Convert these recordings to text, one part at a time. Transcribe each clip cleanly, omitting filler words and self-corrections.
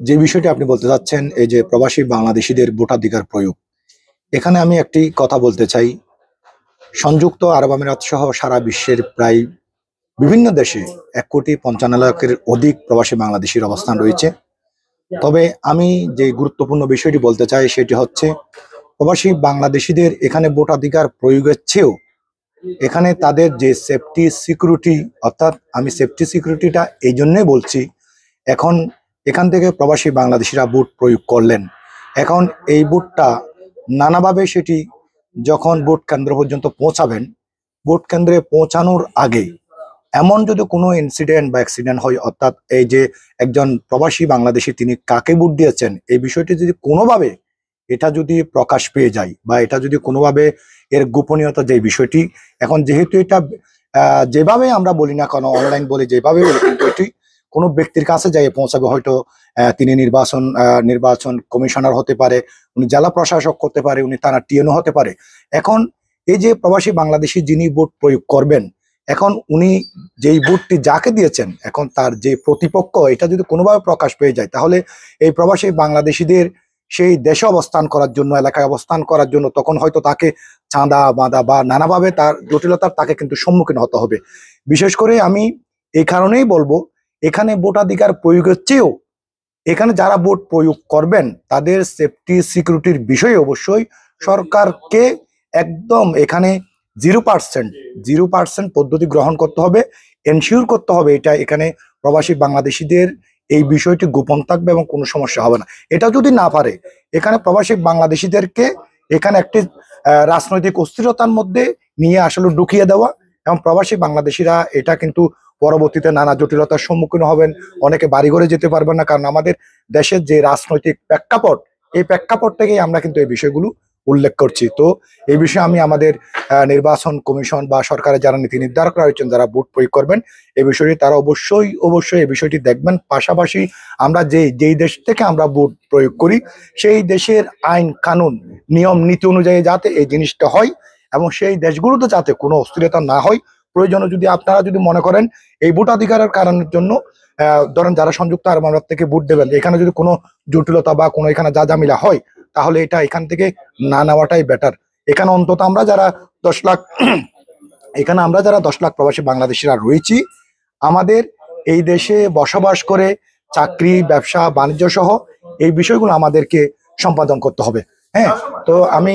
যে বিষয়টি আপনি বলতে চাচ্ছেন, এই যে প্রবাসী বাংলাদেশীদের ভোটাধিকার প্রয়োগ, এখানে আমি একটি কথা বলতে চাই। সংযুক্ত আরব আমিরাত সহ সারা বিশ্বের প্রায় বিভিন্ন দেশে 1,55,00,000-এর অধিক প্রবাসী বাংলাদেশীর অবস্থান রয়েছে। তবে আমি যে গুরুত্বপূর্ণ বিষয়টি বলতে চাই সেটি হচ্ছে, প্রবাসী বাংলাদেশীদের এখানে ভোটাধিকার প্রয়োগের চেয়েও এখানে তাদের যে সেফটি সিকিউরিটি, অর্থাৎ আমি সেফটি সিকিউরিটিটা এই জন্যই বলছি, এখন এখান থেকে প্রবাসী বাংলাদেশিরা ভোট প্রয়োগ করলেন। এখন এই ভোটটা নানাভাবে সেটি যখন ভোট কেন্দ্র পর্যন্ত পৌঁছাবেন, ভোট কেন্দ্রে পৌঁছানোর আগে এমন যদি কোনো ইনসিডেন্ট বা অ্যাক্সিডেন্ট হয়, অর্থাৎ এই যে একজন প্রবাসী বাংলাদেশি তিনি কাকে ভোট দিয়েছেন এই বিষয়টি যদি কোনোভাবে এটা যদি প্রকাশ পেয়ে যায়, বা এটা যদি কোনোভাবে এর গোপনীয়তা যে বিষয়টি, এখন যেহেতু এটা যেভাবে আমরা বলি না কেন, অনলাইন বলি যেভাবে বলি, কিন্তু এটি কোনো ব্যক্তির কাছে যাই পৌঁছাবে, হয়তো তিনি নির্বাচন কমিশনার হতে পারে, উনি জেলা প্রশাসক হতে পারে, উনি থানা টিএনও হতে পারে। এখন এই যে প্রবাসী বাংলাদেশি যিনি ভোট প্রয়োগ করবেন, এখন উনি যেই ভোটটি যাকে দিয়েছেন, এখন তার যে প্রতিপক্ষ এটা যদি কোনোভাবে প্রকাশ পেয়ে যায়, তাহলে এই প্রবাসী বাংলাদেশিদের সেই দেশে অবস্থান করার জন্য, এলাকায় অবস্থান করার জন্য তখন হয়তো তাকে চাঁদা বাঁধা বা নানাভাবে তার জটিলতার তাকে কিন্তু সম্মুখীন হতে হবে। বিশেষ করে আমি এই কারণেই বলবো, এখানে ভোটাধিকার প্রয়োগের চেয়েও এখানে যারা ভোট প্রয়োগ করবেন তাদের সেফটি সিকিউরিটির বিষয়ে অবশ্যই সরকারকে একদম এখানে 0% পদ্ধতি গ্রহণ করতে হবে, এনশিওর করতে হবে এটা এখানে প্রবাসী বাংলাদেশিদের এই বিষয়টি গোপন থাকবে এবং কোনো সমস্যা হবে না। এটা যদি না পারে, এখানে প্রবাসী বাংলাদেশিদেরকে এখানে একটি রাজনৈতিক অস্থিরতার মধ্যে নিয়ে আসলে ঢুকিয়ে দেওয়া, এবং প্রবাসী বাংলাদেশিরা এটা কিন্তু পরবর্তীতে নানা জটিলতার সম্মুখীন হবেন। অনেকে বাড়িঘরে যেতে পারবেন না, কারণ আমাদের দেশের যে রাজনৈতিক প্রেক্ষাপট, এই প্রেক্ষাপট থেকেই আমরা কিন্তু এই বিষয়গুলো উল্লেখ করছি। তো এই বিষয়ে আমি আমাদের নির্বাচন কমিশন বা সরকারের যারা নীতি নির্ধারকরা রয়েছেন, যারা ভোট প্রয়োগ করবেন, এই বিষয়টি তারা অবশ্যই এই বিষয়টি দেখবেন। পাশাপাশি আমরা যেই দেশ থেকে আমরা ভোট প্রয়োগ করি, সেই দেশের আইন কানুন নিয়ম নীতি অনুযায়ী যাতে এই জিনিসটা হয়, এবং সেই দেশগুলোতে যাতে কোনো অস্থিরতা না হয়। প্রয়োজনে যদি আপনারা যদি মনে করেন এই ভোটাধিকারের কারণের জন্য, ধরেন যারা সংযুক্ত আরব আমিরাত থেকে ভোট দেবেন, এখানে যদি কোনো জটিলতা বা কোনো এখানে যা ঝামেলা হয়, তাহলে এটা এখান থেকে না নেওয়াটাই বেটার। এখানে অন্তত আমরা যারা 10 লাখ এখানে আমরা যারা 10 লাখ প্রবাসী বাংলাদেশিরা রয়েছি, আমাদের এই দেশে বসবাস করে চাকরি, ব্যবসা, বাণিজ্য সহ এই বিষয়গুলো আমাদেরকে সম্পাদন করতে হবে। হ্যাঁ, তো আমি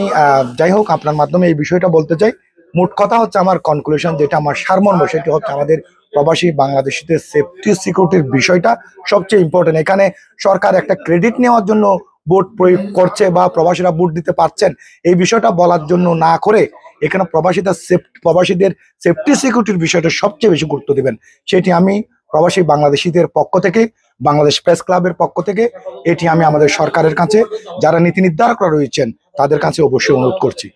যাই হোক আপনার মাধ্যমে এই বিষয়টা বলতে চাই। মোট কথা হচ্ছে, আমার কনক্লুশন যেটা, আমার সারমর্ম সেটি হচ্ছে, আমাদের প্রবাসী বাংলাদেশিদের সেফটি সিকিউরিটির বিষয়টা সবচেয়ে ইম্পর্টেন্ট। এখানে সরকার একটা ক্রেডিট নেওয়ার জন্য ভোট প্রয়োগ করছে বা প্রবাসীরা ভোট দিতে পারছেন এই বিষয়টা বলার জন্য না করে, এখানে প্রবাসীদের সেফটি সিকিউরিটির বিষয়টা সবচেয়ে বেশি গুরুত্ব দিবেন। সেটি আমি প্রবাসী বাংলাদেশিদের পক্ষ থেকে, বাংলাদেশ প্রেস ক্লাবের পক্ষ থেকে এটি আমি আমাদের সরকারের কাছে, যারা নীতি নির্ধারকরা রয়েছেন তাদের কাছে অবশ্যই অনুরোধ করছি।